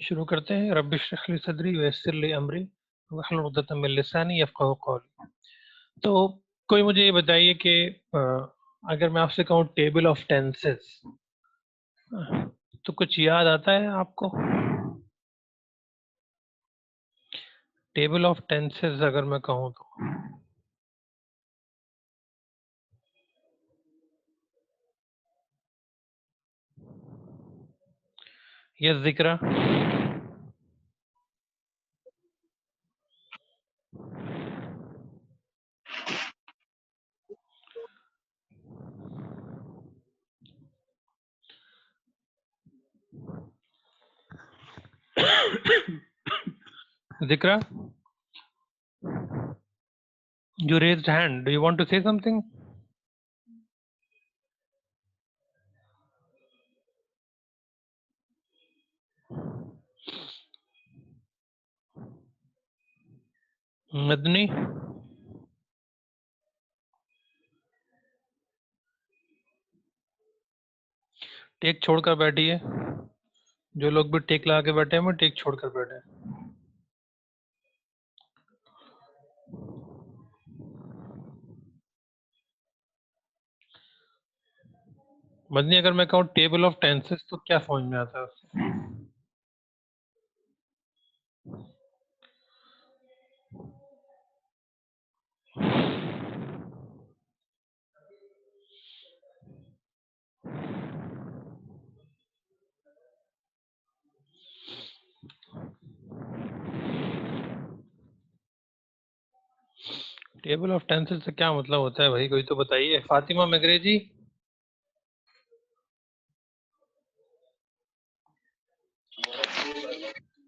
शुरू करते हैं। रब्बि इश्रह ली सदरी वयस्सिर ली अमरी वहलुल उक़दतम मिन लिसानी यफ़क़हू क़ौली। तो कोई मुझे ये बताइए कि अगर मैं आपसे कहूँ टेबल ऑफ टेंसेस, तो कुछ याद आता है आपको? टेबल ऑफ टेंसेस अगर मैं कहूँ तो yes Zikra? Zikra, you raised hand. Do you want to say something? Madni? टेक छोड़कर बैठिए। जो लोग भी टेक लगा के बैठे हैं, वो टेक छोड़कर बैठे हैं। मदनी, अगर मैं कहूँ टेबल ऑफ टेंसेस तो क्या समझ में आता है उससे? टेबल ऑफ टेंसेस से क्या मतलब होता है भाई? कोई तो बताइए। Fatima Magre ji?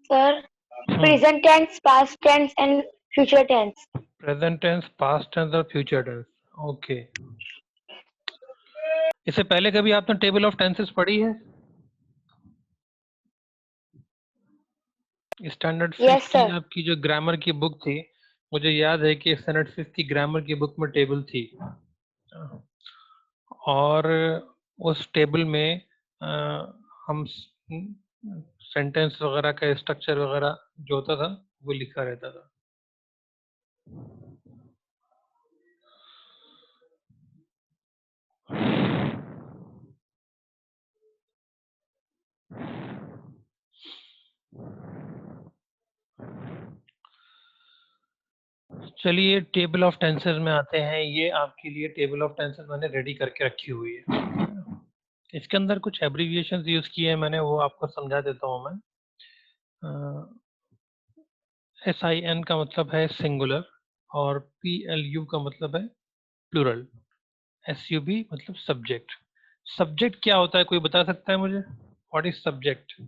Sir, present tense, past tense, and future tense. Present tense, past tense और फ्यूचर टेंस। ओके। इससे पहले कभी आपने टेबल ऑफ टेंसेस पढ़ी है? स्टैंडर्ड Yes, फिफ्थ की sir. आपकी जो ग्रामर की बुक थी, मुझे याद है कि स्टैंडर्ड फिफ्थ की ग्रामर की बुक में टेबल थी, और उस टेबल में हम सेंटेंस वगैरह का स्ट्रक्चर वगैरह जो होता था वो लिखा रहता था। चलिए टेबल ऑफ टेंसेस में आते हैं। ये आपके लिए टेबल ऑफ टेंसेस मैंने रेडी करके रखी हुई है। इसके अंदर कुछ एब्रीविएशंस यूज किए हैं मैंने, वो आपको समझा देता हूँ मैं। SIN का मतलब है सिंगुलर, और PLU का मतलब है प्लूरल। SUB मतलब सब्जेक्ट। सब्जेक्ट क्या होता है, कोई बता सकता है मुझे? What is subject?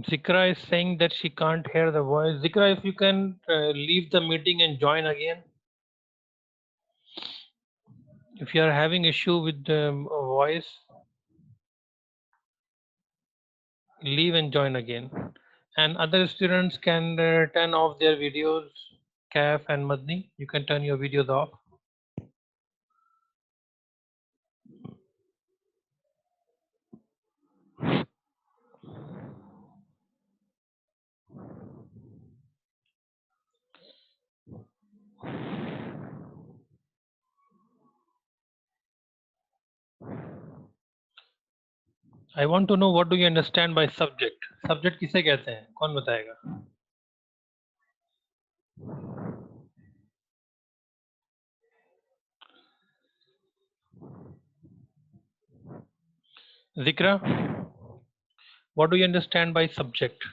Zikra is saying that she can't hear the voice. Zikra, if you can leave the meeting and join again. If you are having issue with the voice, leave and join again. And other students can turn off their videos. Kaf and Madni, you can turn your videos off. I want to know what do you understand by subject? Subject किसे कहते हैं? कौन बताएगा? Zikra, what do you understand by subject?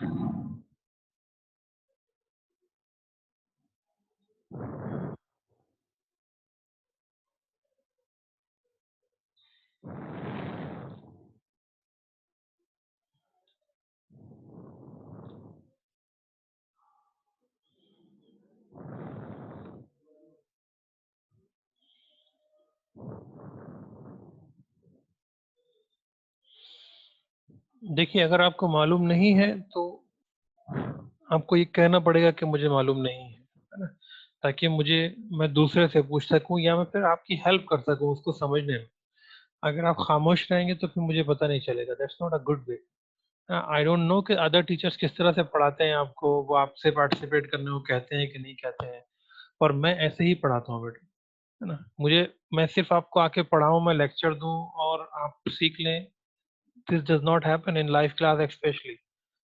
देखिए, अगर आपको मालूम नहीं है तो आपको ये कहना पड़ेगा कि मुझे मालूम नहीं है ना, ताकि मैं दूसरे से पूछ सकूं या मैं फिर आपकी हेल्प कर सकूं उसको समझने में। अगर आप खामोश रहेंगे तो फिर मुझे पता नहीं चलेगा। That's not a good way. I don't know कि अदर टीचर्स किस तरह से पढ़ाते हैं आपको, वो आपसे पार्टिसिपेट करने को कहते हैं कि नहीं कहते हैं, पर मैं ऐसे ही पढ़ाता हूँ बेटा, है ना। मैं सिर्फ आपको आके पढ़ाऊँ, मैं लेक्चर दूँ और आप सीख लें, this does not happen in live class especially.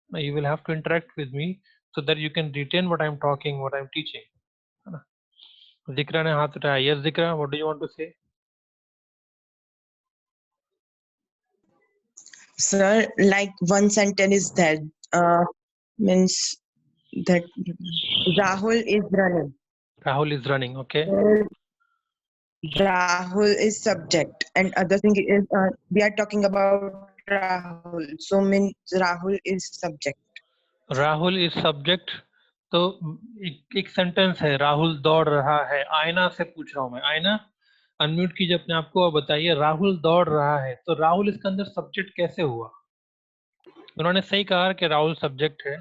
You will have to interact with me so that you can retain what I'm talking, what I'm teaching, है ना। जिक्रा ने हाथ उठाया। Yes, जिक्रा, what do you want to say? Sir, like one sentence is that means that Rahul is running. Rahul is running, okay. Rahul is subject, and other thing is we are talking about Rahul, so means Rahul is subject. Rahul is subject। तो एक sentence है, राहुल दौड़ रहा है। आयना से पूछ रहा हूं मैं। आयना, अनम्यूट कीजिए अपने आप को और बताइए, राहुल दौड़ रहा है, तो राहुल इसके अंदर सब्जेक्ट कैसे हुआ? उन्होंने सही कहा कि राहुल सब्जेक्ट है,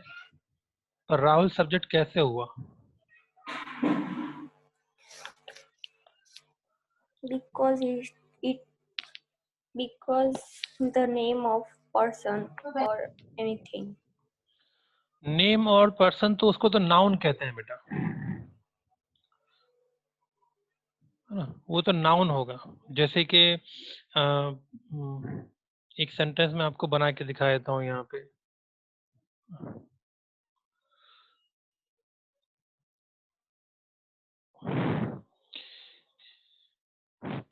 पर राहुल सब्जेक्ट कैसे हुआ? Because the name of person or anything. Name और पर्सन तो उसको तो नाउन कहते हैं बेटा, है ना, वो तो नाउन होगा। जैसे कि एक सेंटेंस में आपको बना के दिखा देता हूँ यहाँ पे।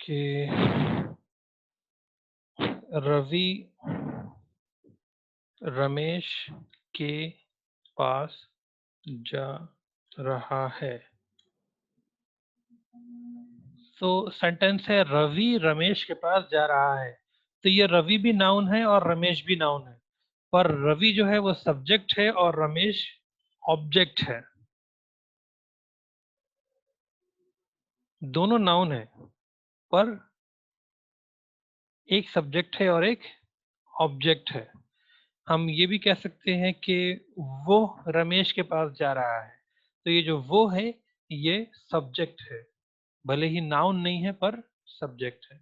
कि रवि रमेश के पास जा रहा है। तो सेंटेंस है रवि रमेश के पास जा रहा है, तो ये रवि भी नाउन है और रमेश भी नाउन है, पर रवि जो है वो सब्जेक्ट है और रमेश ऑब्जेक्ट है। दोनों नाउन है, पर एक सब्जेक्ट है और एक ऑब्जेक्ट है। हम ये भी कह सकते हैं कि वो रमेश के पास जा रहा है, तो ये जो वो है ये सब्जेक्ट है, भले ही नाउन नहीं है पर सब्जेक्ट है।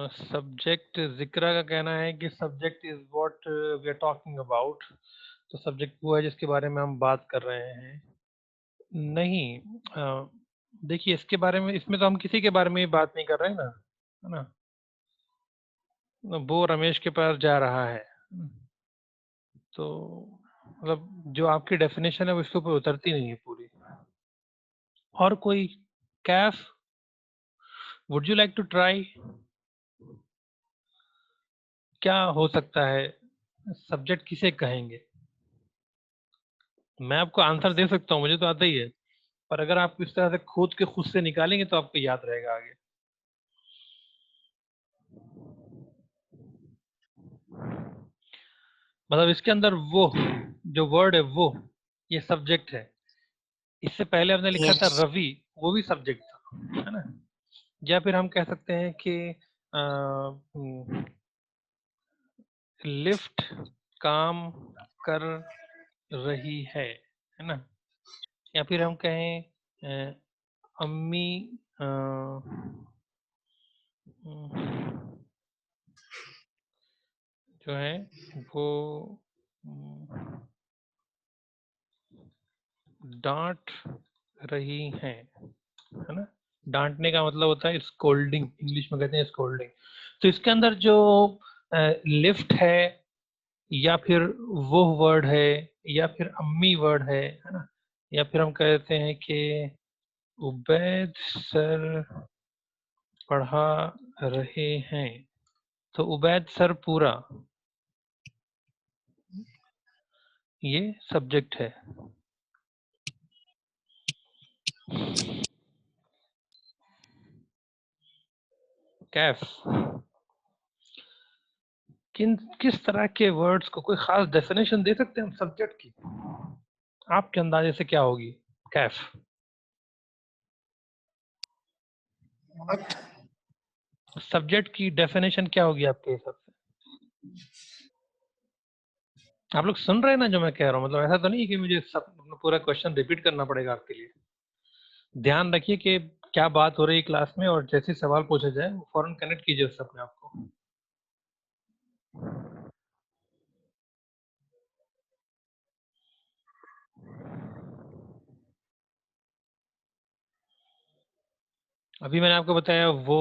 सब्जेक्ट, जिक्रा का कहना है कि subject is what we are talking about, तो सब्जेक्ट वो है जिसके बारे में हम बात कर रहे हैं। नहीं, देखिए इसके बारे में, इसमें तो हम किसी के बारे में ही बात नहीं कर रहे हैं ना, है ना। वो रमेश के पास जा रहा है, तो मतलब जो आपकी डेफिनेशन है वो इसके ऊपर उतरती नहीं है पूरी। और कोई? Kaif, would you like to try? क्या हो सकता है, सब्जेक्ट किसे कहेंगे? मैं आपको आंसर दे सकता हूँ, मुझे तो आता ही है, पर अगर आप इस तरह से खोद के खुद से निकालेंगे तो आपको याद रहेगा आगे। मतलब इसके अंदर वो जो वर्ड है वो, ये सब्जेक्ट है। इससे पहले हमने लिखा था रवि, वो भी सब्जेक्ट था, है ना। या फिर हम कह सकते हैं कि लिफ्ट काम कर रही है ना। या फिर हम कहें अम्मी जो है वो डांट रही है ना। डांटने का मतलब होता है स्कोल्डिंग, इंग्लिश में कहते हैं स्कोल्डिंग। तो इसके अंदर जो लिफ्ट है, या फिर वो वर्ड है, या फिर अम्मी वर्ड है ना, या फिर हम कहते हैं कि उबैद सर पढ़ा रहे हैं, तो उबैद सर पूरा ये सब्जेक्ट है। कैफ, किस तरह के वर्ड्स को कोई खास डेफिनेशन दे सकते हैं हम सब्जेक्ट की? आपके अंदाजे से क्या होगी कैफ? सब्जेक्ट की डेफिनेशन क्या होगी आपके हिसाब से? आप लोग सुन रहे हैं ना जो मैं कह रहा हूँ? मतलब ऐसा तो नहीं कि मुझे सब पूरा क्वेश्चन रिपीट करना पड़ेगा आपके लिए। ध्यान रखिए कि क्या बात हो रही है क्लास में, और जैसे सवाल पूछा जाए वो फौरन कनेक्ट कीजिए उससे अपने आप को। अभी मैंने आपको बताया वो,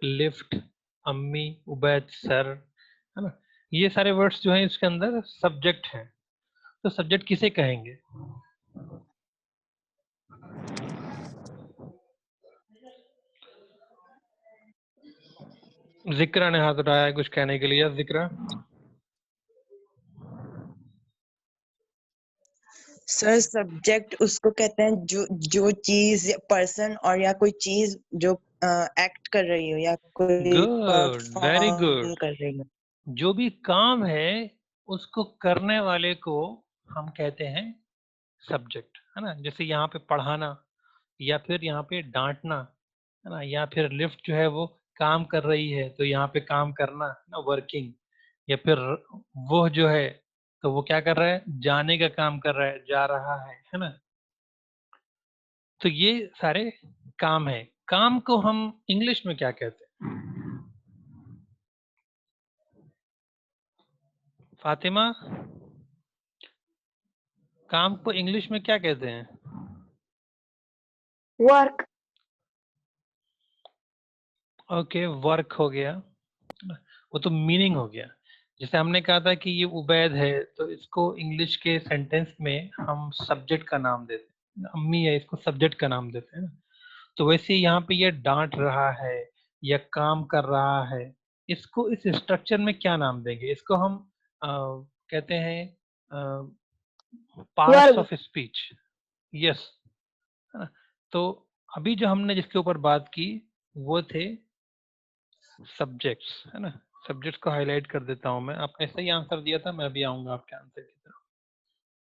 लिफ्ट, अम्मी, उबैद, सर, है ना, ये सारे वर्ड्स जो हैं इसके अंदर सब्जेक्ट हैं। तो सब्जेक्ट किसे कहेंगे? जिक्रा ने हाथ उठाया है कुछ कहने के लिए। जिक्रा? सर सब्जेक्ट उसको कहते हैं जो चीज या पर्सन और या कोई चीज जो एक्ट कर रही हो या कोई गुड, वेरी परफॉर्म गुड। कर रही हो। जो भी काम है उसको करने वाले को हम कहते हैं सब्जेक्ट, है ना। जैसे यहाँ पे पढ़ाना, या फिर यहाँ पे डांटना, है ना, या फिर लिफ्ट जो है वो काम कर रही है तो यहाँ पे काम करना, ना, वर्किंग। या फिर वो जो है तो वो क्या कर रहा है? जाने का काम कर रहा है, जा रहा है ना। तो ये सारे काम है। काम को हम इंग्लिश में क्या कहते हैं? फातिमा, काम को इंग्लिश में क्या कहते हैं? work, ओके, वर्क हो गया, वो तो मीनिंग हो गया। जैसे हमने कहा था कि ये उबैद है, तो इसको इंग्लिश के सेंटेंस में हम सब्जेक्ट का नाम देते हैं। अम्मी है, इसको सब्जेक्ट का नाम देते हैं ना। तो वैसे यहाँ पे ये डांट रहा है या काम कर रहा है, इसको इस स्ट्रक्चर में क्या नाम देंगे? इसको हम कहते हैं parts verb, of speech. Yes, है ना। तो अभी जो हमने जिसके ऊपर बात की वो थे सब्जेक्ट्स, है ना। सब्जेक्ट्स को हाईलाइट कर देता हूं मैं। आपने सही आंसर दिया था, मैं भी आऊंगा आपके आंसर की तरफ,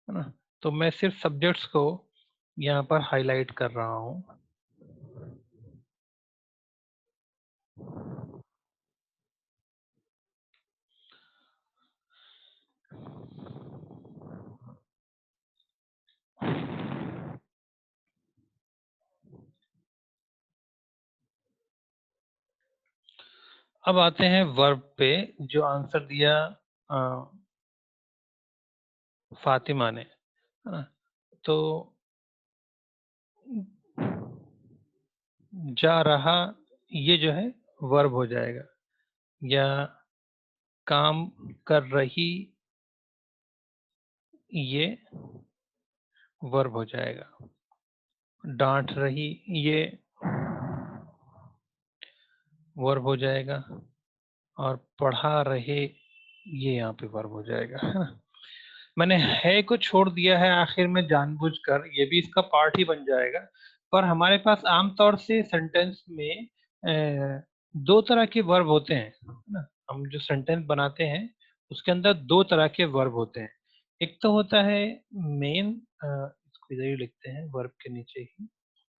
है ना। तो मैं सिर्फ सब्जेक्ट्स को यहाँ पर हाईलाइट कर रहा हूँ। अब आते हैं वर्ब पे, जो आंसर दिया फातिमा ने, है ना। तो जा रहा, ये जो है वर्ब हो जाएगा, या काम कर रही, ये वर्ब हो जाएगा। डांट रही, ये वर्ब हो जाएगा। और पढ़ा रहे, ये यहाँ पे वर्ब हो जाएगा, है ना। मैंने है को छोड़ दिया है आखिर में जानबूझकर, ये भी इसका पार्ट ही बन जाएगा। पर हमारे पास आमतौर से सेंटेंस में दो तरह के वर्ब होते हैं, है ना। हम जो सेंटेंस बनाते हैं उसके अंदर दो तरह के वर्ब होते हैं। एक तो होता है मेन, इसको इधर ही लिखते हैं वर्ब के नीचे ही।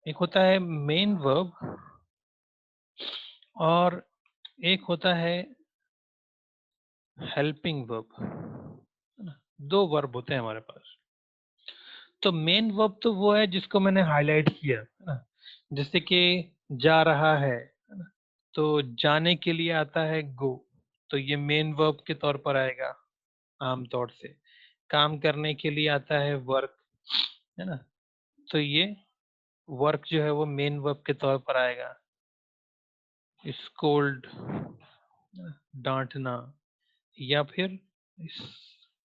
एक होता है मेन वर्ब, और एक होता है हेल्पिंग वर्ब। दो वर्ब होते हैं हमारे पास। तो मेन वर्ब तो वो है जिसको मैंने हाईलाइट किया, है ना। जैसे कि जा रहा है ना, तो जाने के लिए आता है गो, तो ये मेन वर्ब के तौर पर आएगा आमतौर से। काम करने के लिए आता है वर्क, है ना, तो ये वर्क जो है वो मेन वर्ब के तौर पर आएगा। स्कोल्ड, डांटना, या फिर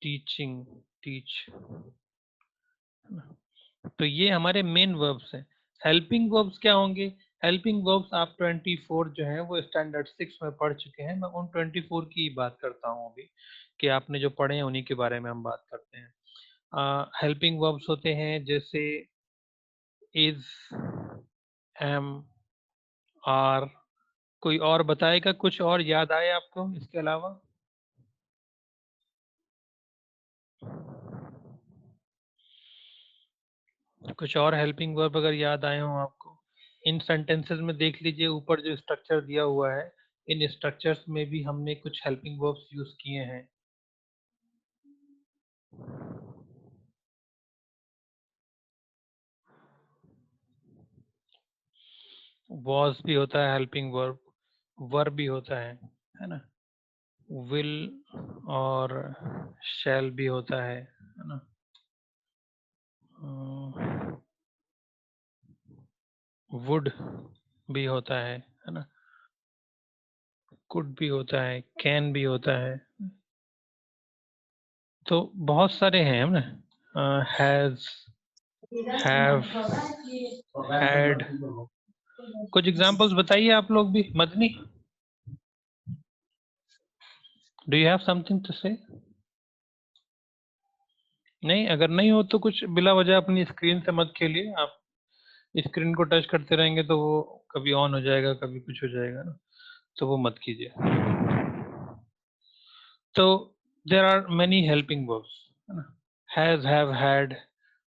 टीचिंग, टीच। तो ये हमारे मेन वर्ब्स हैं। हेल्पिंग वर्ब्स क्या होंगे? हेल्पिंग वर्ब्स आप 24 जो है वो स्टैंडर्ड 6 में पढ़ चुके हैं। मैं उन 24 की बात करता हूँ अभी, कि आपने जो पढ़े हैं उन्हीं के बारे में हम बात करते हैं। हेल्पिंग वर्ब्स होते हैं जैसे इज, एम, आर। कोई और बताएगा? कुछ और याद आए आपको इसके अलावा? कुछ और हेल्पिंग वर्ब अगर याद आए हों आपको? इन सेंटेंसेस में देख लीजिए ऊपर जो स्ट्रक्चर दिया हुआ है, इन स्ट्रक्चर्स में भी हमने कुछ हेल्पिंग वर्ब्स यूज किए हैं। वॉज भी होता है हेल्पिंग वर्ब, वर्ब भी होता है ना, विल और शैल भी होता है ना, वुड भी होता है ना, कुड भी होता है, कैन भी होता है, तो बहुत सारे हैं ना, हैज, हैव, हैड। कुछ एग्जांपल्स बताइए आप लोग भी। Madani, do you have something to say? नहीं, अगर नहीं हो तो कुछ बिला वजह अपनी स्क्रीन से मत खेलिए। आप स्क्रीन को टच करते रहेंगे तो वो कभी ऑन हो जाएगा, कभी कुछ हो जाएगा ना, तो वो मत कीजिए। तो there are many helping verbs है ना, has, have, had,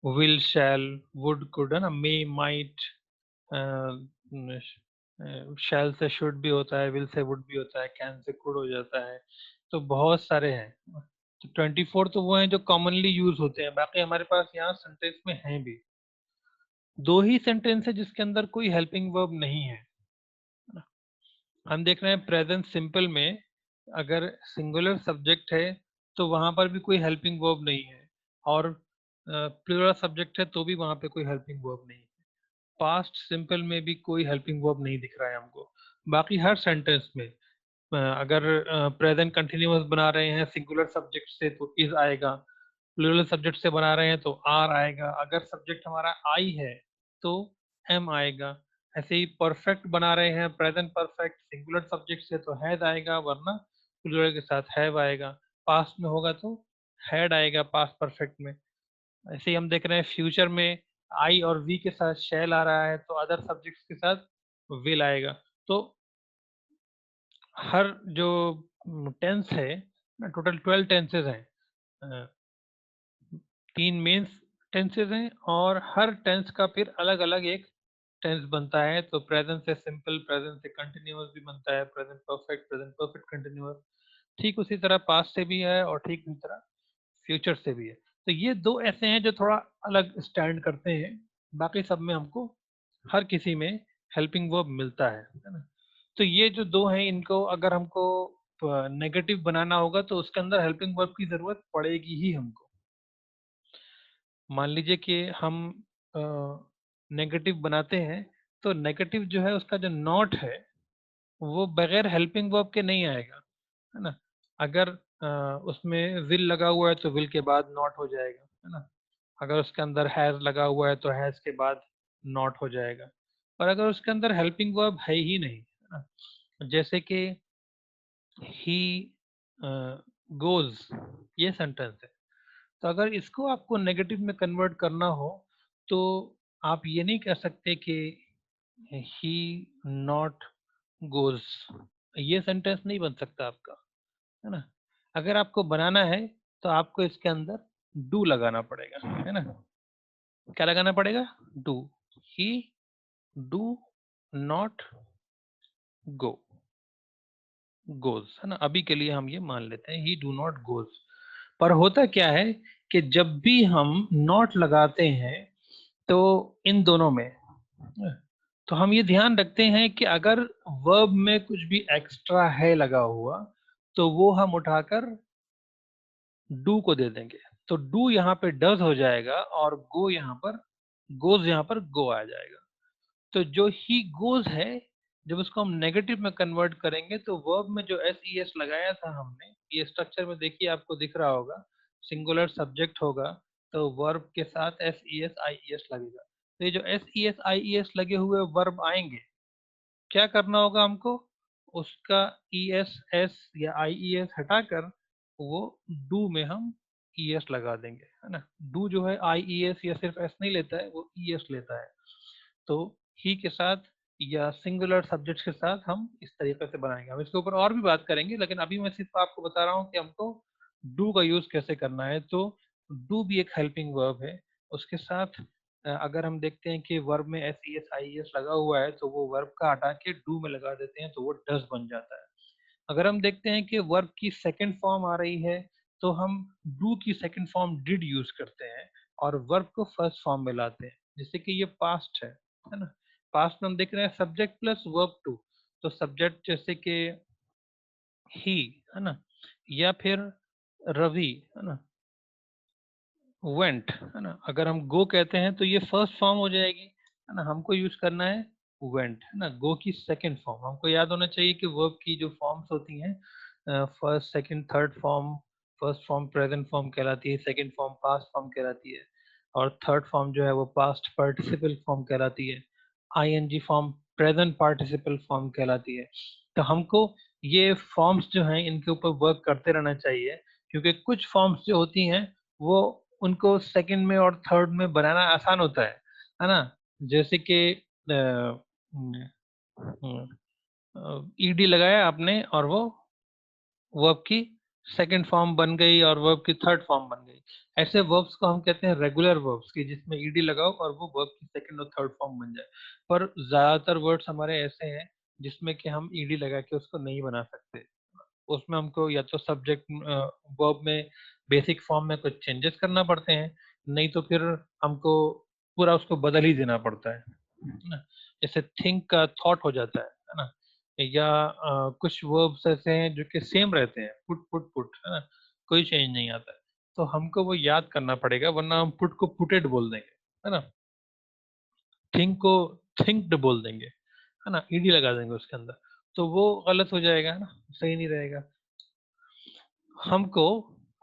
will, shall, would, could है ना, मे, माइट, शैल से शुड भी होता है, विल से वुड भी होता है, कैन से कुड हो जाता है, तो बहुत सारे हैं। तो 24 तो वो हैं जो कॉमनली यूज होते हैं, बाकी हमारे पास यहाँ सेंटेंस में हैं भी। दो ही सेंटेंस है जिसके अंदर कोई हेल्पिंग वर्ब नहीं है। हम देख रहे हैं प्रेजेंट सिंपल में अगर सिंगुलर सब्जेक्ट है तो वहां पर भी कोई हेल्पिंग वर्ब नहीं है, और प्लूरल सब्जेक्ट है तो भी वहां पे कोई हेल्पिंग वर्ब नहीं है। पास्ट सिंपल में भी कोई हेल्पिंग वर्ब नहीं दिख रहा है हमको। बाकी हर सेंटेंस में अगर प्रेजेंट कंटिन्यूअस बना रहे हैं सिंगुलर सब्जेक्ट से तो इज आएगा, प्लूरल सब्जेक्ट से बना रहे हैं तो आर आएगा, अगर सब्जेक्ट हमारा आई है तो एम आएगा। ऐसे ही परफेक्ट बना रहे हैं प्रेजेंट परफेक्ट सिंगुलर सब्जेक्ट से तो हैज आएगा, वरना प्लूरल के साथ हैव आएगा। पास्ट में होगा तो हैड आएगा पास्ट परफेक्ट में। ऐसे ही हम देख रहे हैं फ्यूचर में आई और वी के साथ शैल आ रहा है तो अदर सब्जेक्ट्स के साथ विल आएगा। तो हर जो टेंस है ना, टोटल 12 टेंसेज हैं, 3 मेन टेंसेज हैं, और हर टेंस का फिर अलग अलग एक टेंस बनता है। तो प्रेजेंट से सिंपल, प्रेजेंट से कंटिन्यूअस भी बनता है, प्रेजेंट परफेक्ट कंटिन्यूअस। ठीक उसी तरह पास्ट से भी है और ठीक उसी तरह फ्यूचर से भी है। तो ये दो ऐसे हैं जो थोड़ा अलग स्टैंड करते हैं, बाकी सब में हमको हर किसी में हेल्पिंग वर्ब मिलता है ना। तो ये जो दो हैं इनको अगर हमको नेगेटिव बनाना होगा तो उसके अंदर हेल्पिंग वर्ब की जरूरत पड़ेगी ही हमको। मान लीजिए कि हम नेगेटिव बनाते हैं तो नेगेटिव जो है उसका जो नॉट है वो बगैर हेल्पिंग वर्ब के नहीं आएगा, है ना। अगर उसमें विल लगा हुआ है तो विल के बाद नॉट हो जाएगा, है ना। अगर उसके अंदर हैज लगा हुआ है तो हैज के बाद नॉट हो जाएगा। और अगर उसके अंदर हेल्पिंग वर्ब है ही नहीं, है ना, जैसे कि ही गोज, ये सेंटेंस है, तो अगर इसको आपको नेगेटिव में कन्वर्ट करना हो तो आप ये नहीं कह सकते कि ही नॉट गोज, ये सेंटेंस नहीं बन सकता आपका, है ना। अगर आपको बनाना है तो आपको इसके अंदर डू लगाना पड़ेगा, है ना। क्या लगाना पड़ेगा? Do. He do not go, goes, है ना। अभी के लिए हम ये मान लेते हैं ही डू नॉट गोज। पर होता क्या है कि जब भी हम नॉट लगाते हैं तो इन दोनों में तो हम ये ध्यान रखते हैं कि अगर वर्ब में कुछ भी एक्स्ट्रा है लगा हुआ तो वो हम उठाकर डू को दे देंगे, तो डू यहाँ पे डज हो जाएगा और गो यहाँ पर गोज, यहाँ पर गो आ जाएगा। तो जो ही गोज है जब उसको हम नेगेटिव में कन्वर्ट करेंगे तो वर्ब में जो एस ई एस लगाया था हमने, ये स्ट्रक्चर में देखिए आपको दिख रहा होगा, सिंगुलर सब्जेक्ट होगा तो वर्ब के साथ S E S I E S लगेगा। तो ये जो S E S I E S लगे हुए वर्ब आएंगे, क्या करना होगा हमको, उसका ई एस एस या आई ई एस हटाकर वो डू में हम ई एस लगा देंगे, है ना। डू जो है आई ई एस या सिर्फ एस नहीं लेता है, वो ई एस लेता है। तो ही के साथ या सिंगुलर सब्जेक्ट के साथ हम इस तरीके से बनाएंगे। हम इसके ऊपर और भी बात करेंगे, लेकिन अभी मैं सिर्फ आपको बता रहा हूँ कि हमको डू का यूज कैसे करना है। तो डू भी एक हेल्पिंग वर्ब है, उसके साथ अगर हम देखते हैं कि वर्ब में S E S I S लगा हुआ है तो वो वर्ब का हटा के डू में लगा देते हैं तो वो डज बन जाता है। अगर हम देखते हैं कि वर्ब की सेकंड फॉर्म आ रही है तो हम डू की सेकंड फॉर्म डिड यूज करते हैं और वर्ब को फर्स्ट फॉर्म में लाते हैं, जैसे कि ये पास्ट है ना। पास्ट में हम देख रहे हैं सब्जेक्ट प्लस वर्ब टू, तो सब्जेक्ट जैसे कि ही, है ना, या फिर रवि, है ना, वेंट, है ना। अगर हम गो कहते हैं तो ये फर्स्ट फॉर्म हो जाएगी, है ना, हमको यूज करना है वेंट, है ना, गो की सेकंड फॉर्म। हमको याद होना चाहिए कि वर्ब की जो फॉर्म्स होती हैं first second third form, first form present form कहलाती है, सेकंड फॉर्म पास्ट फॉर्म कहलाती है और थर्ड फॉर्म जो है वो पास्ट पार्टिसिपल फॉर्म कहलाती है, I N G form present participle form कहलाती है। तो हमको ये फॉर्म्स जो हैं इनके ऊपर वर्क करते रहना चाहिए, क्योंकि कुछ फॉर्म्स जो होती हैं वो उनको सेकंड में और थर्ड में बनाना आसान होता है ना। जैसे कि ईडी लगाया आपने और वो वर्ब की सेकंड फॉर्म बन गई और वर्ब की थर्ड फॉर्म बन गई। ऐसे वर्ब्स को हम कहते हैं रेगुलर वर्ब्स की, जिसमें ईडी लगाओ और वो वर्ब की सेकंड और थर्ड फॉर्म बन जाए। पर ज्यादातर वर्ड्स हमारे ऐसे हैं जिसमें कि हम ईडी लगा के उसको नहीं बना सकते। उसमें हमको या तो सब्जेक्ट वर्ब में बेसिक फॉर्म में कुछ चेंजेस करना पड़ते हैं, नहीं तो फिर हमको पूरा उसको बदल ही देना पड़ता है ना। जैसे थिंक का थॉट हो जाता है ना। या कुछ वर्ब्स ऐसे हैं जो कि सेम रहते हैं, पुट पुट पुट, है ना, कोई चेंज नहीं आता है। तो हमको वो याद करना पड़ेगा, वरना हम पुट को पुटेड बोल देंगे, है ना, थिंक को थिंक्ड बोल देंगे, है ना, ईडी लगा देंगे उसके अंदर, तो वो गलत हो जाएगा, है ना, सही नहीं रहेगा। हमको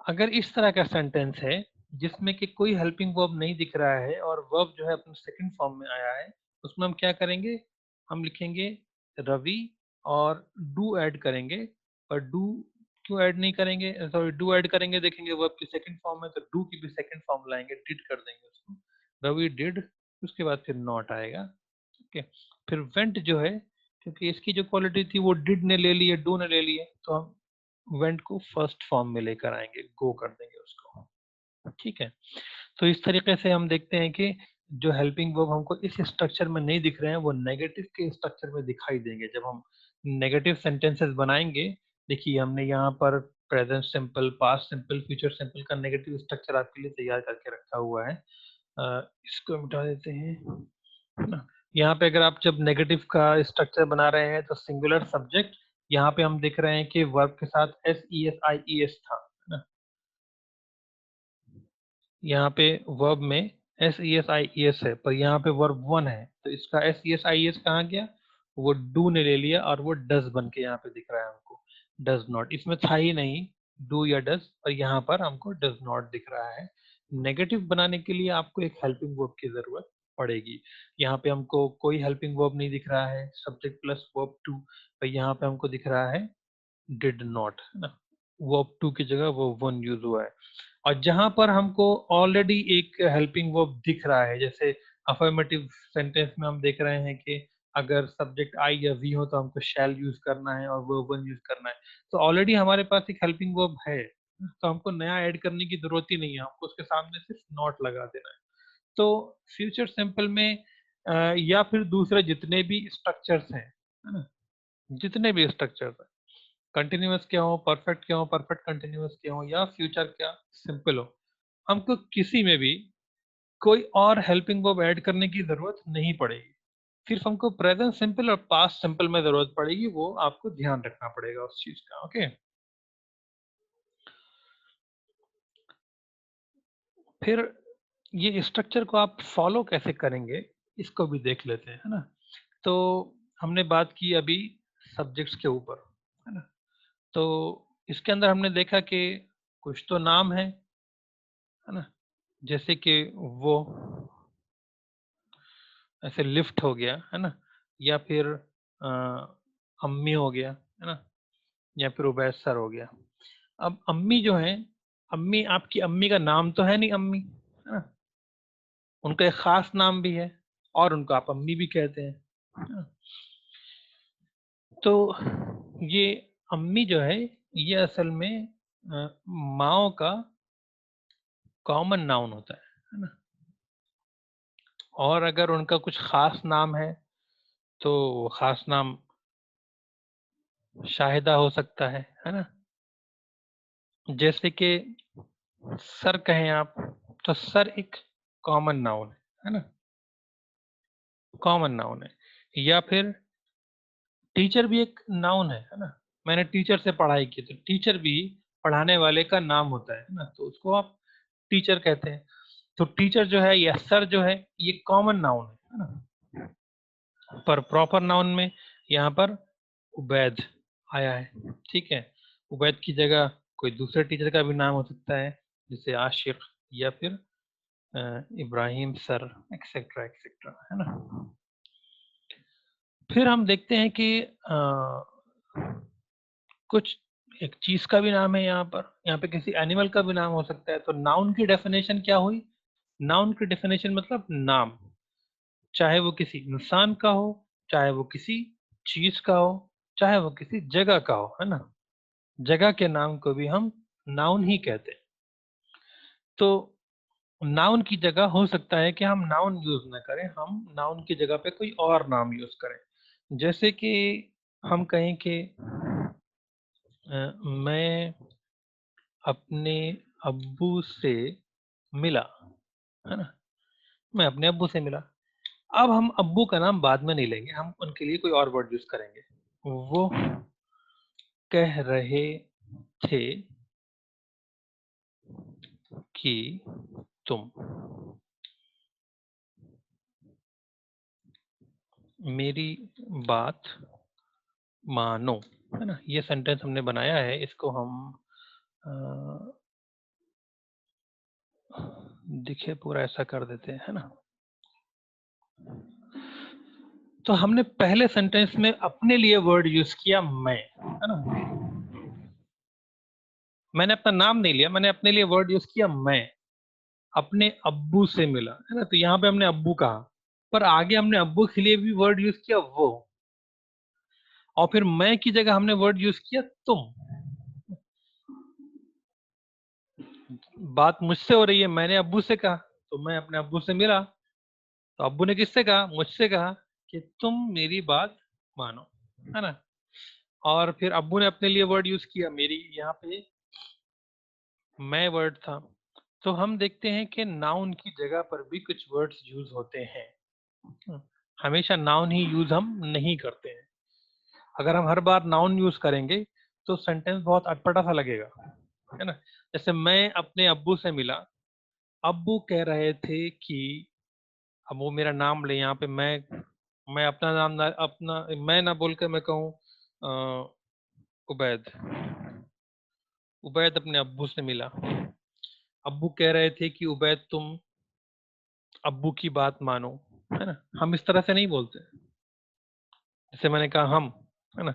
अगर इस तरह का सेंटेंस है जिसमें कि कोई हेल्पिंग वर्ब नहीं दिख रहा है और वर्ब जो है अपने सेकंड फॉर्म में आया है, उसमें हम क्या करेंगे, हम लिखेंगे रवि और डू ऐड करेंगे। और डू क्यों ऐड नहीं करेंगे, सॉरी डू ऐड करेंगे, देखेंगे वर्ब की सेकंड फॉर्म है तो डू की भी सेकंड फॉर्म लाएंगे, डिड कर देंगे उसको, रवि डिड, उसके बाद फिर नॉट आएगा। ठीक है, फिर वेंट जो है, क्योंकि इसकी जो क्वालिटी थी वो डिड ने ले ली है, डू ने ले ली है, तो हम वेंट को फर्स्ट फॉर्म में लेकर आएंगे, गो कर देंगे उसको। ठीक है, तो इस तरीके से हम देखते हैं कि जो हेल्पिंग वर्ब हमको इस स्ट्रक्चर में नहीं दिख रहे हैं वो नेगेटिव के स्ट्रक्चर में दिखाई देंगे जब हम नेगेटिव सेंटेंसेस बनाएंगे। देखिए हमने यहाँ पर present simple, past simple, future simple का नेगेटिव स्ट्रक्चर आपके लिए तैयार करके रखा हुआ है। इसको मिटा देते हैं, है ना। यहाँ पे अगर आप जब नेगेटिव का स्ट्रक्चर बना रहे हैं तो सिंगुलर सब्जेक्ट, यहाँ पे हम देख रहे हैं कि वर्ब के साथ S E S I E S था, है ना। यहाँ पे वर्ब में S E S I E S है, पर यहाँ पे वर्ब वन है तो इसका S E S I E S कहाँ गया, वो डू ने ले लिया और वो डज बन के यहाँ पे दिख रहा है हमको, डज नॉट, इसमें था ही नहीं डू या डज, और यहाँ पर हमको डज नॉट दिख रहा है। नेगेटिव बनाने के लिए आपको एक हेल्पिंग वर्ब की जरूरत पड़ेगी। यहाँ पे हमको कोई हेल्पिंग वर्ब नहीं दिख रहा है, सब्जेक्ट प्लस वर्ब टू, पर यहाँ पे हमको दिख रहा है डिड नॉट, है ना, वर्ब टू की जगह वो वन यूज हुआ है। और जहां पर हमको ऑलरेडी एक हेल्पिंग वर्ब दिख रहा है, जैसे अफर्मेटिव सेंटेंस में हम देख रहे हैं कि अगर सब्जेक्ट आई या वी हो तो हमको शैल यूज करना है और वर्ब वन यूज करना है, तो ऑलरेडी हमारे पास एक हेल्पिंग वर्ब है, तो हमको नया ऐड करने की जरूरत ही नहीं है, हमको उसके सामने सिर्फ नॉट लगा देना है। तो फ्यूचर सिंपल में या फिर दूसरे जितने भी स्ट्रक्चर्स हैं, है ना, जितने भी स्ट्रक्चर्स हैं, कंटिन्यूअस क्या हो, परफेक्ट क्या हो, परफेक्ट कंटिन्यूअस क्या हो, या फ्यूचर क्या सिंपल हो, हमको किसी में भी कोई और हेल्पिंग वर्ब ऐड करने की जरूरत नहीं पड़ेगी। सिर्फ हमको प्रेजेंट सिंपल और पास्ट सिंपल में जरूरत पड़ेगी, वो आपको ध्यान रखना पड़ेगा उस चीज का। ओके, फिर ये स्ट्रक्चर को आप फॉलो कैसे करेंगे इसको भी देख लेते हैं, है ना। तो हमने बात की अभी सब्जेक्ट्स के ऊपर, है ना, तो इसके अंदर हमने देखा कि कुछ तो नाम है ना, जैसे कि वो, ऐसे लिफ्ट हो गया, है ना, या फिर अ, अम्मी हो गया, है ना, या फिर उबैद सर हो गया। अब अम्मी जो है, अम्मी आपकी अम्मी का नाम तो है नहीं अम्मी, है ना, उनका एक खास नाम भी है और उनको आप अम्मी भी कहते हैं, है ना? तो ये अम्मी जो है ये असल में माओ का कॉमन नाउन होता है ना। और अगर उनका कुछ खास नाम है तो वो खास नाम शाहिदा हो सकता है ना। जैसे कि सर कहें आप, तो सर एक कॉमन नाउन है ना, कॉमन नाउन है। या फिर टीचर भी एक नाउन है ना। मैंने टीचर से पढ़ाई की, तो टीचर भी पढ़ाने वाले का नाम होता है ना, तो उसको आप टीचर कहते हैं। तो टीचर जो है या सर जो है ये कॉमन नाउन है ना। पर प्रॉपर नाउन में यहाँ पर उबैद आया है, ठीक है। उबैद की जगह कोई दूसरे टीचर का भी नाम हो सकता है, जैसे आशिक या फिर इब्राहिम सर, एक्सेट्रा एक्सेट्रा, है ना। फिर हम देखते हैं कि कुछ एक चीज का भी नाम है यहाँ पे किसी एनिमल का भी नाम हो सकता है। तो नाउन की डेफिनेशन क्या हुई? नाउन की डेफिनेशन मतलब नाम, चाहे वो किसी इंसान का हो, चाहे वो किसी चीज का हो, चाहे वो किसी जगह का हो, है ना। जगह के नाम को भी हम नाउन ही कहते हैं। तो नाउन की जगह हो सकता है कि हम नाउन यूज ना करें, हम नाउन की जगह पे कोई और नाम यूज करें। जैसे कि हम कहें कि मैं अपने अब्बू से मिला, है ना। मैं अपने अब्बू से मिला। अब हम अब्बू का नाम बाद में नहीं लेंगे, हम उनके लिए कोई और वर्ड यूज करेंगे। वो कह रहे थे कि तुम मेरी बात मानो, है ना। ये सेंटेंस हमने बनाया है, इसको हम दिखे पूरा ऐसा कर देते हैं, है ना। तो हमने पहले सेंटेंस में अपने लिए वर्ड यूज किया मैं, है ना। मैंने अपना नाम नहीं लिया, मैंने अपने लिए वर्ड यूज किया मैं। अपने अब्बू से मिला, है ना, तो यहाँ पे हमने अब्बू कहा, पर आगे हमने अब्बू के लिए भी वर्ड यूज किया वो, और फिर मैं की जगह हमने वर्ड यूज किया तुम। बात मुझसे हो रही है, मैंने अब्बू से कहा, तो मैं अपने अब्बू से मिला, तो अब्बू ने किससे कहा? मुझसे कहा कि तुम मेरी बात मानो, है ना। और फिर अब्बू ने अपने लिए वर्ड यूज किया मेरी, यहाँ पे मैं वर्ड था। तो हम देखते हैं कि नाउन की जगह पर भी कुछ वर्ड्स यूज होते हैं। हमेशा नाउन ही यूज हम नहीं करते हैं। अगर हम हर बार नाउन यूज करेंगे तो सेंटेंस बहुत अटपटा सा लगेगा, है ना। जैसे मैं अपने अब्बू से मिला, अब्बू कह रहे थे कि, अब वो मेरा नाम ले, यहाँ पे मैं अपना नाम ना, अपना मैं ना बोलकर मैं कहूँ उबैद। उबैद अपने अब्बू से मिला, अब्बू कह रहे थे कि उबैद तुम अब्बू की बात मानो, है ना। हम इस तरह से नहीं बोलते, जैसे मैंने कहा हम, है ना।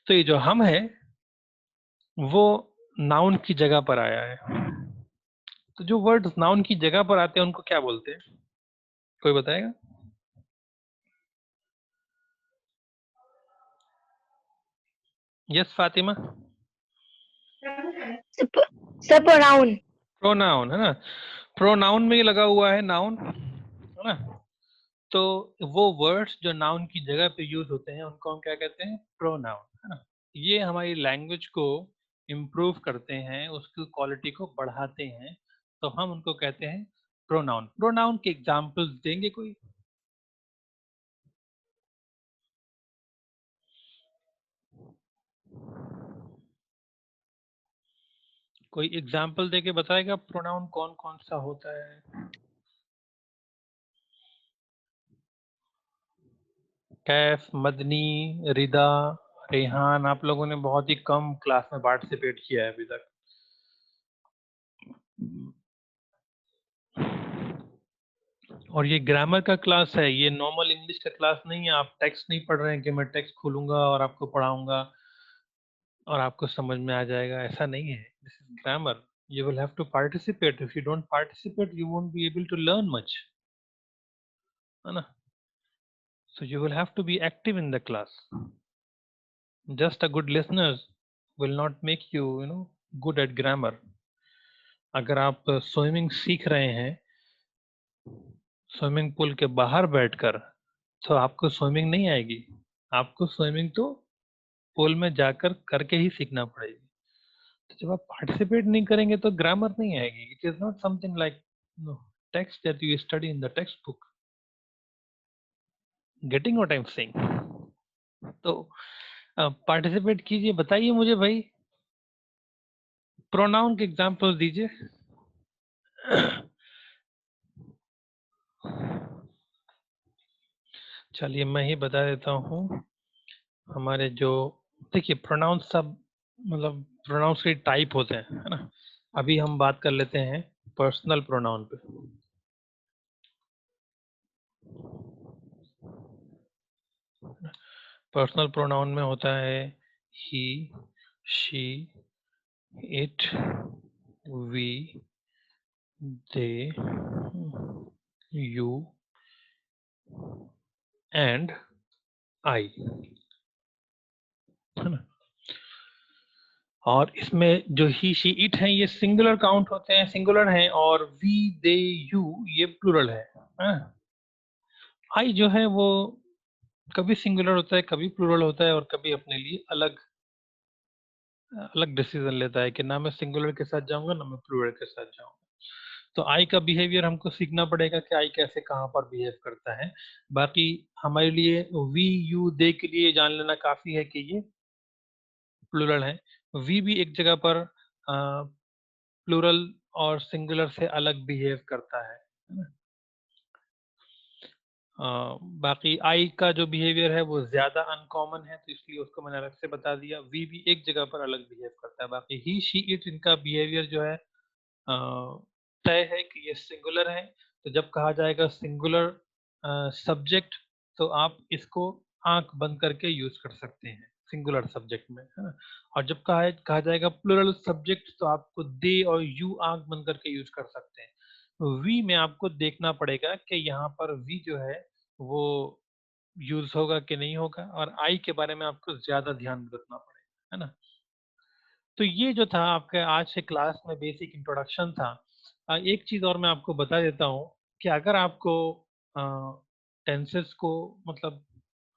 तो ये जो हम है वो नाउन की जगह पर आया है। तो जो वर्ड नाउन की जगह पर आते हैं उनको क्या बोलते हैं, कोई बताएगा? यस फातिमा। pronoun. प्रोनाउन, है ना। प्रोनाउन में ही लगा हुआ है नाउन, है ना। तो वो वर्ड्स जो नाउन की जगह पे यूज होते हैं उनको हम क्या कहते हैं? प्रोनाउन, है ना। ये हमारी लैंग्वेज को इम्प्रूव करते हैं, उसकी क्वालिटी को बढ़ाते हैं, तो हम उनको कहते हैं प्रोनाउन। प्रोनाउन के एग्जांपल्स देंगे कोई? कोई एग्जाम्पल देके बताएगा प्रोनाउन कौन कौन सा होता है? कैफ, मदनी, रिदा, रेहान, आप लोगों ने बहुत ही कम क्लास में पार्टिसिपेट किया है अभी तक। और ये ग्रामर का क्लास है, ये नॉर्मल इंग्लिश का क्लास नहीं है। आप टेक्स्ट नहीं पढ़ रहे हैं कि मैं टेक्स्ट खोलूंगा और आपको पढ़ाऊंगा और आपको समझ में आ जाएगा, ऐसा नहीं है। This is grammar, you will have to participate. If you don't participate you won't be able to learn much, है ना। So you will have to be active in the class. Just a good listeners will not make you, good at grammar. अगर आप swimming सीख रहे हैं swimming pool के बाहर बैठकर, तो आपको स्विमिंग नहीं आएगी, आपको स्विमिंग तो पूल में जाकर करके ही सीखना पड़ेगी। तो जब आप पार्टिसिपेट नहीं करेंगे तो ग्रामर नहीं आएगी। It is not something like text that you study in the text book. Getting what I am saying? तो पार्टिसिपेट कीजिए, बताइए मुझे भाई, प्रोनाउन के एग्जाम्पल दीजिए। चलिए मैं ही बता देता हूँ। हमारे जो, देखिए प्रोनाउन सब मतलब प्रोनाउंस के टाइप होते हैं, है ना। अभी हम बात कर लेते हैं पर्सनल प्रोनाउन पे। पर्सनल प्रोनाउन में होता है he, she, it, we, they, you and I, है ना। और इसमें जो ही, शी, इट है ये सिंगुलर काउंट होते हैं, सिंगुलर हैं, और वी, दे, यू ये प्लूरल है। आई जो है वो कभी सिंगुलर होता है, कभी प्लूरल होता है, और कभी अपने लिए अलग अलग डिसीजन लेता है कि ना मैं सिंगुलर के साथ जाऊंगा ना मैं प्लूरल के साथ जाऊंगा। तो आई का बिहेवियर हमको सीखना पड़ेगा कि आई कैसे कहाँ पर बिहेव करता है। बाकी हमारे लिए वी, यू, दे के लिए जान लेना काफी है कि ये प्लूरल है। वी भी एक जगह पर प्लूरल और सिंगुलर से अलग बिहेव करता है ना। बाकी आई का जो बिहेवियर है वो ज्यादा अनकॉमन है, तो इसलिए उसको मैंने अलग से बता दिया। वी भी एक जगह पर अलग बिहेव करता है। बाकी ही, शी, इट इनका बिहेवियर जो है तय है कि ये सिंगुलर है। तो जब कहा जाएगा सिंगुलर सब्जेक्ट, तो आप इसको आंख बंद करके यूज कर सकते हैं सिंगुलर सब्जेक्ट में, है ना। और जब कहा जाएगा प्लूरल सब्जेक्ट, तो आपको दे और यू आंख बंद करके यूज कर सकते हैं। वी में आपको देखना पड़ेगा कि यहाँ पर वी जो है वो यूज होगा कि नहीं होगा, और आई के बारे में आपको ज्यादा ध्यान रखना पड़ेगा, है ना। तो ये जो था आपके आज से क्लास में बेसिक इंट्रोडक्शन था। एक चीज और मैं आपको बता देता हूँ कि अगर आपको टेंसेस को मतलब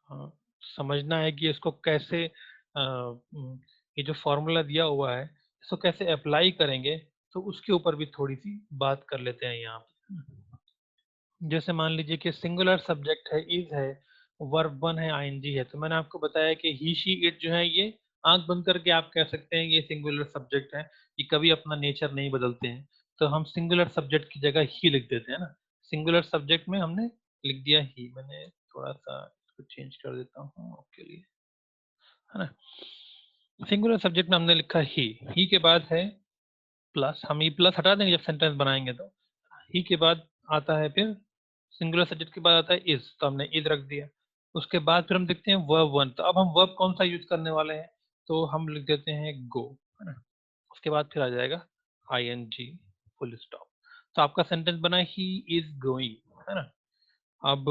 अ, समझना है कि इसको कैसे ये जो फॉर्मूला दिया हुआ है इसको कैसे अप्लाई करेंगे, तो उसके ऊपर भी थोड़ी सी बात कर लेते हैं यहाँ पे। जैसे मान लीजिए कि सिंगुलर सब्जेक्ट है, इज है, वर्ब वन है, आईएनजी है। तो मैंने आपको बताया कि ही, शी, इट जो है ये आंख बंद करके आप कह सकते हैं ये सिंगुलर सब्जेक्ट है, ये कभी अपना नेचर नहीं बदलते हैं। तो हम सिंगुलर सब्जेक्ट की जगह ही लिख देते हैं ना। सिंगुलर सब्जेक्ट में हमने लिख दिया ही। मैंने थोड़ा सा इसको चेंज कर देता हूँ आपके लिए, है ना। सिंगुलर सब्जेक्ट में हमने लिखा ही के बाद है प्लस। हम ये प्लस हटा देंगे जब सेंटेंस बनाएंगे। तो ही के बाद आता है फिर सिंगुलर सब्जेक्ट के बाद आता है इज, तो हमने इज रख दिया। उसके बाद फिर हम देखते हैं वर्ब वन। तो अब हम वर्ब कौन सा यूज करने वाले हैं, तो हम लिख देते हैं गो, है ना। उसके बाद फिर आ जाएगा I N G full stop. तो आपका सेंटेंस बना ही इज गोइंग, है ना। अब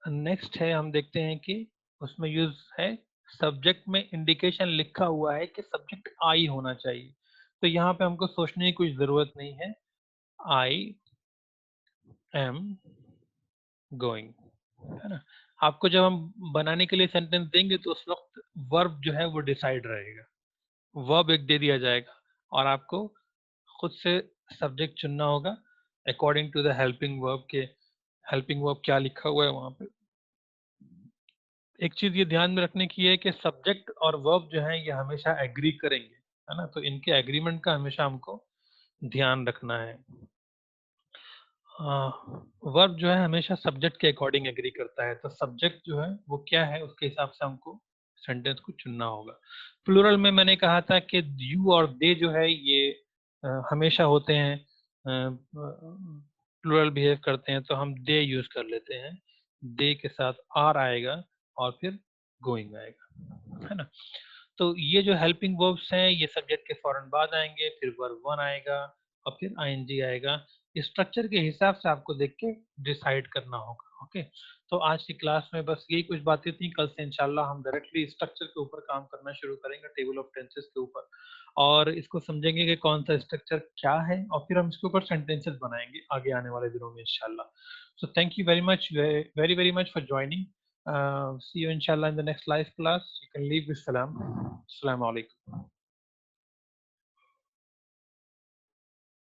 नेक्स्ट है, हम देखते हैं कि उसमें यूज है सब्जेक्ट में इंडिकेशन लिखा हुआ है कि सब्जेक्ट आई होना चाहिए। तो यहाँ पे हमको सोचने की कुछ जरूरत नहीं है। आई एम गोइंग, है ना। आपको जब हम बनाने के लिए सेंटेंस देंगे तो उस वक्त वर्ब जो है वो डिसाइड रहेगा, वर्ब एक दे दिया जाएगा, और आपको खुद से सब्जेक्ट चुनना होगा according to the helping verb के हेल्पिंग वर्ब क्या लिखा हुआ है वहां पे। एक चीज ये ध्यान में रखने की है कि सब्जेक्ट और वर्ब जो है ये हमेशा एग्री करेंगे, है ना। तो इनके एग्रीमेंट का हमेशा हमको ध्यान रखना है। वर्ब जो है हमेशा सब्जेक्ट के अकॉर्डिंग एग्री करता है, तो सब्जेक्ट जो है वो क्या है उसके हिसाब से हमको सेंटेंस को चुनना होगा। प्लूरल में मैंने कहा था कि यू और दे जो है ये हमेशा होते हैं, प्लूरल बिहेव करते हैं, तो हम दे यूज कर लेते हैं। दे के साथ आर आएगा और फिर गोइंग आएगा, है ना। तो ये जो हेल्पिंग वर्ब्स हैं ये सब्जेक्ट के फौरन बाद आएंगे, फिर वर्ब वन आएगा और फिर आईएनजी आएगा। स्ट्रक्चर के हिसाब से आपको देख के डिसाइड करना होगा। ओके, तो आज की क्लास में बस यही कुछ बातें थी। कल से इंशाल्लाह हम डायरेक्टली स्ट्रक्चर के ऊपर काम करना शुरू करेंगे, टेबल ऑफ टेंसेस के ऊपर, और इसको समझेंगे कि कौन सा स्ट्रक्चर क्या है, और फिर हम इसके ऊपर सेंटेंसेस बनाएंगे आगे आने वाले दिनों में इंशाल्लाह। So thank you very much, very very much for joining. See you इंशाल्लाह in the next live class. You can leave with सलाम। अस्सलाम वालेकुम।